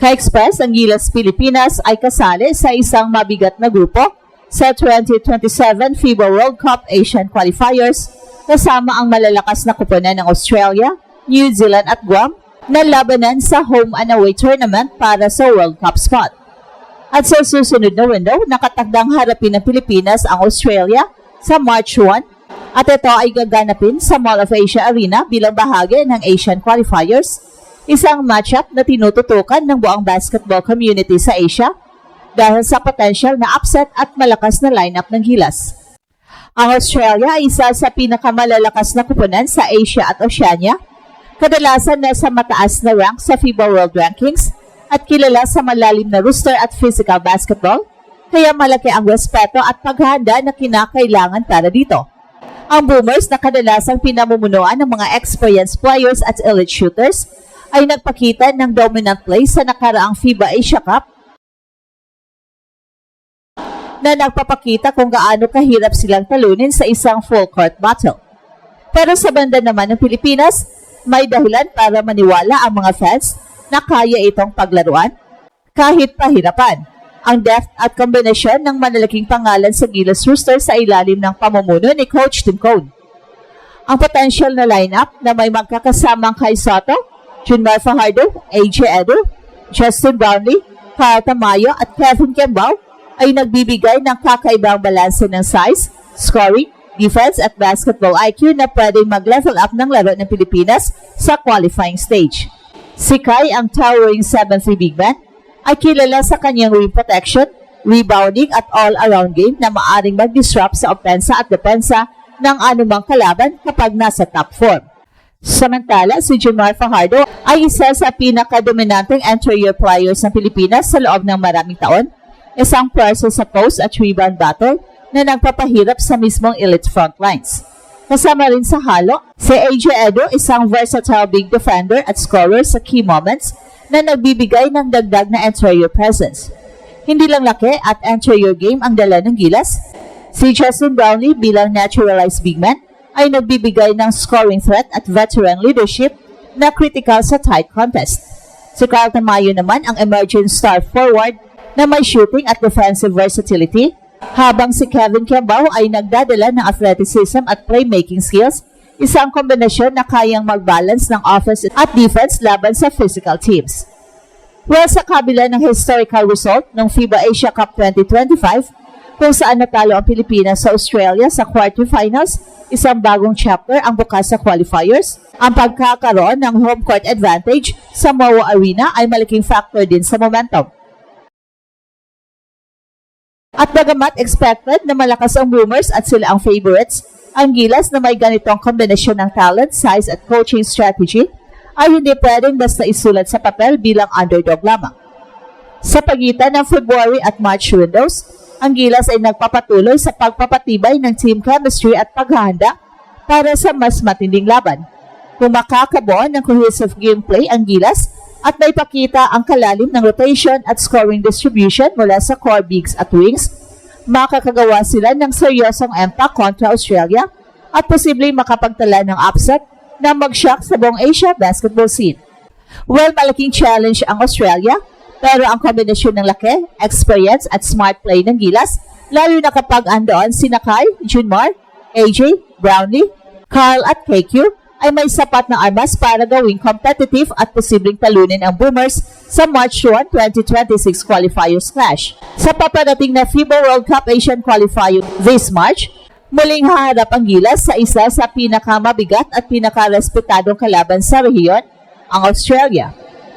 Ka-express, ang Gilas Pilipinas ay kasali sa isang mabigat na grupo sa 2027 FIBA World Cup Asian Qualifiers kasama ang malalakas na koponan ng Australia, New Zealand at Guam na labanan sa home and away tournament para sa World Cup spot. At sa susunod na window, nakatakdang harapin ng Pilipinas ang Australia sa March 1 at ito ay gaganapin sa Mall of Asia Arena bilang bahagi ng Asian Qualifiers, isang matchup na tinututukan ng buong basketball community sa Asia dahil sa potential na upset at malakas na lineup ng Gilas. Ang Australia ay isa sa pinakamalalakas na koponan sa Asia at Oceania, kadalasan nasa mataas na rank sa FIBA World Rankings at kilala sa malalim na roster at physical basketball, kaya malaki ang respeto at paghahanda na kinakailangan para dito. Ang Boomers na kadalasang pinamumunuan ng mga experienced players at elite shooters ay nagpakita ng dominant play sa nakaraang FIBA Asia Cup na nagpapakita kung gaano kahirap silang talunin sa isang full-court battle. Pero sa banda naman ng Pilipinas, may dahilan para maniwala ang mga fans na kaya itong paglaruan kahit pahirapan. Ang depth at kombinasyon ng malalaking pangalan sa Gilas Roosters sa ilalim ng pamumuno ni Coach Tim Cone. Ang potential na lineup na may magkakasamang Kai Soto, Junmar Fajardo, AJ Edu, Justin Brownlee, Kyle Tamayo at Kevin Kembao ay nagbibigay ng kakaibang balanse ng size, scoring, defense at basketball IQ na pwedeng mag-level up ng laro ng Pilipinas sa qualifying stage. Si Kai, ang towering 7'3" big man, ay kilala sa kanyang rim protection, rebounding at all-around game na maaring mag-disrupt sa opensa at depensa ng anumang kalaban kapag nasa top form. Samantala, si Junmar Fajardo ay isa sa pinakadominanteng interior players ng Pilipinas sa loob ng maraming taon, isang preso sa post at rebound battle na nagpapahirap sa mismong elite frontlines. Kasama rin sa halo, si AJ Edu, isang versatile big defender at scorer sa key moments na nagbibigay ng dagdag na interior presence. Hindi lang laki at interior game ang dala ng Gilas. Si Justin Brownlee bilang naturalized big man ay nagbibigay ng scoring threat at veteran leadership na critical sa tight contest. Si Kyle Tamayo naman ang emerging star forward na may shooting at defensive versatility, habang si Kevin Kembao ay nagdadala ng athleticism at playmaking skills, isang kombinasyon na kayang mag-balance ng offense at defense laban sa physical teams. Well, sa kabila ng historical result ng FIBA Asia Cup 2025, kung saan natalo ang Pilipinas sa Australia sa quarterfinals, isang bagong chapter ang bukas sa qualifiers. Ang pagkakaroon ng home court advantage sa MOA Arena ay malaking factor din sa momentum. At bagamat expected na malakas ang Boomers at sila ang favorites, ang Gilas na may ganitong kombinasyon ng talent, size at coaching strategy ay hindi pwedeng basta isulat sa papel bilang underdog lamang. Sa pagitan ng February at March windows, ang Gilas ay nagpapatuloy sa pagpapatibay ng team chemistry at paghahanda para sa mas matinding laban. Kung makakabuo ng cohesive gameplay ang Gilas at may pakita ang kalalim ng rotation at scoring distribution mula sa core bigs at wings, makakagawa sila ng seryosong impact kontra Australia at posibleng makapagtala ng upset na mag-shock sa buong Asia basketball scene. Well, malaking challenge ang Australia, pero ang kombinasyon ng laki, experience at smart play ng Gilas, lalo na kapag andoon sina Kai, Junmar, AJ, Brownlee, Carl at KQ, ay may sapat na armas para gawing competitive at posibleng talunin ang Boomers sa March 1, 2026 qualifiers clash. Sa paparating na FIBA World Cup Asian Qualifier this March, muling haharap ang Gilas sa isa sa pinakamabigat at pinakarespetadong kalaban sa rehiyon, ang Australia.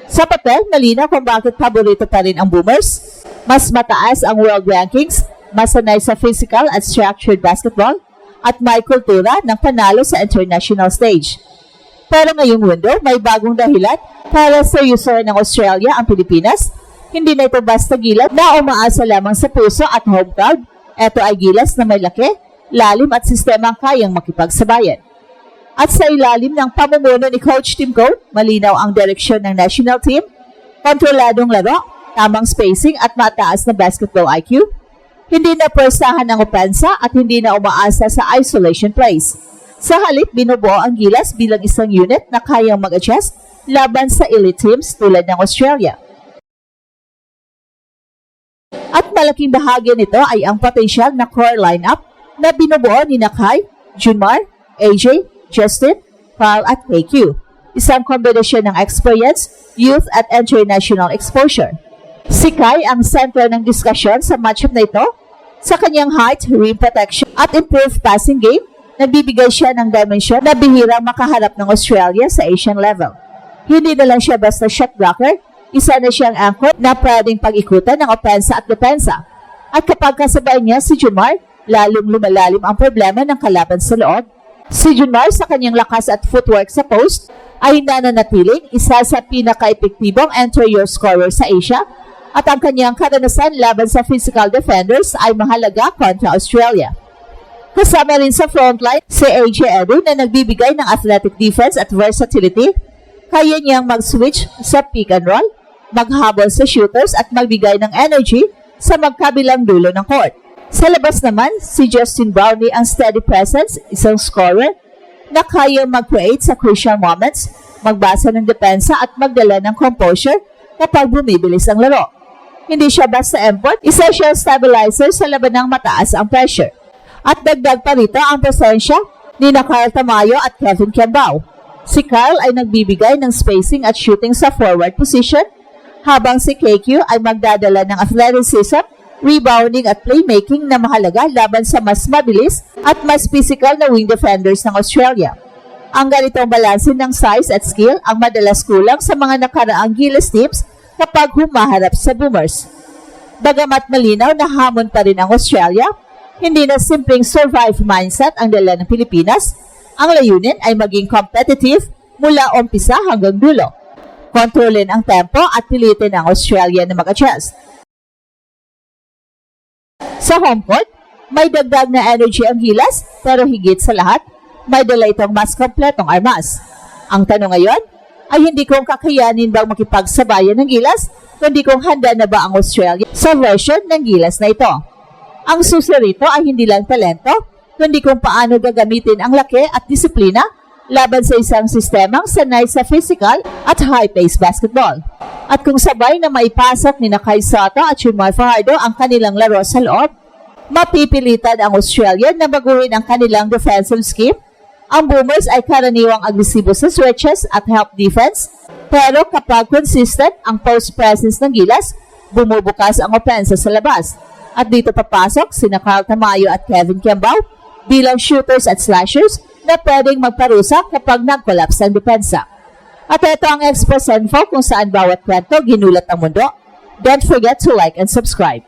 Sa papel, malinaw kung bakit paborito pa rin ang Boomers. Mas mataas ang world rankings, masanay sa physical at structured basketball, at may kultura ng panalo sa international stage. Pero ngayong window, may bagong dahilan para seryosohin ng Australia ang Pilipinas. Hindi na ito basta Gilas na umaasa lamang sa puso at home crowd. Ito ay Gilas na may laki, lalim at sistemang kayang makipagsabayan. At sa ilalim ng pamumuno ni Coach Tim Cone, malinaw ang direksyon ng national team, kontroladong laro, tamang spacing at mataas na basketball IQ. Hindi na pwersahan ang opensa at hindi na umaasa sa isolation plays. Sa halip, binubuo ang Gilas bilang isang unit na kayang mag-adjust laban sa elite teams tulad ng Australia. At malaking bahagi nito ay ang potensyal na core lineup na binubuo ni Kai, Junmar, AJ, Justin, Carl at KQ. Isang kombinasyon ng experience, youth at international exposure. Si Kai ang sentro ng diskusyon sa matchup na ito. Sa kanyang height, rim protection at improved passing game, nagbibigay siya ng dimension na bihirang makaharap ng Australia sa Asian level. Hindi na lang siya basta shot blocker, isa na siyang anchor na pwedeng pag-ikutan ng opensa at depensa. At kapag kasabay niya si Junmar, lalong lumalalim ang problema ng kalaban sa loob. Si Junmar sa kanyang lakas at footwork sa post ay nananatiling isa sa pinaka-epektibong interior scorer sa Asia at ang kanyang karanasan laban sa physical defenders ay mahalaga kontra Australia. Kasama rin sa frontline si AJ Edu na nagbibigay ng athletic defense at versatility. Kaya niyang mag-switch sa pick and roll, maghabol sa shooters at magbigay ng energy sa magkabilang dulo ng court. Sa labas naman, si Justin Brownlee ang steady presence, isang scorer na kaya mag-create sa crucial moments, magbasa ng depensa at magdala ng composure kapag bumibilis ang laro. Hindi siya basta import, isa siyang stabilizer sa labanang mataas ang pressure. At dagdag pa rito ang presensya ni Carl Tamayo at Kevin Kiambao. Si Carl ay nagbibigay ng spacing at shooting sa forward position, habang si KQ ay magdadala ng athleticism, rebounding at playmaking na mahalaga laban sa mas mabilis at mas physical na wing defenders ng Australia. Ang ganitong balanse ng size at skill ang madalas kulang sa mga nakaraang Gilas teams kapag humaharap sa Boomers. Bagamat malinaw na hamon pa rin ang Australia, hindi na simpleng survive mindset ang dala ng Pilipinas. Ang layunin ay maging competitive mula umpisa hanggang dulo. Kontrolin ang tempo at pilitin ang Australia na mag-adjust. Sa home court, may dagdag na energy ang Gilas, pero higit sa lahat, may dala itong mas kompletong armas. Ang tanong ngayon ay hindi kung kakayanin bang makipagsabayan ng Gilas, kundi kung handa na ba ang Australia sa version ng Gilas na ito. Ang susi rito ay hindi lang talento, kundi kung paano gagamitin ang laki at disiplina laban sa isang sistemang sanay sa physical at high-paced basketball. At kung sabay na maipasok ni Kai Sotto at Junmar Fajardo ang kanilang laro sa loob, mapipilitan ang Australia na baguhin ang kanilang defensive scheme. Ang Boomers ay karaniwang agresibo sa switches at help defense, pero kapag consistent ang post presence ng Gilas, bumubukas ang opensa sa labas. At dito papasok sina Carl Tamayo at Kevin Kiambao bilang shooters at slashers na pwedeng magparusa kapag nag-collapse ang depensa. At ito ang Express Info kung saan bawat kwento ginulat ang mundo. Don't forget to like and subscribe.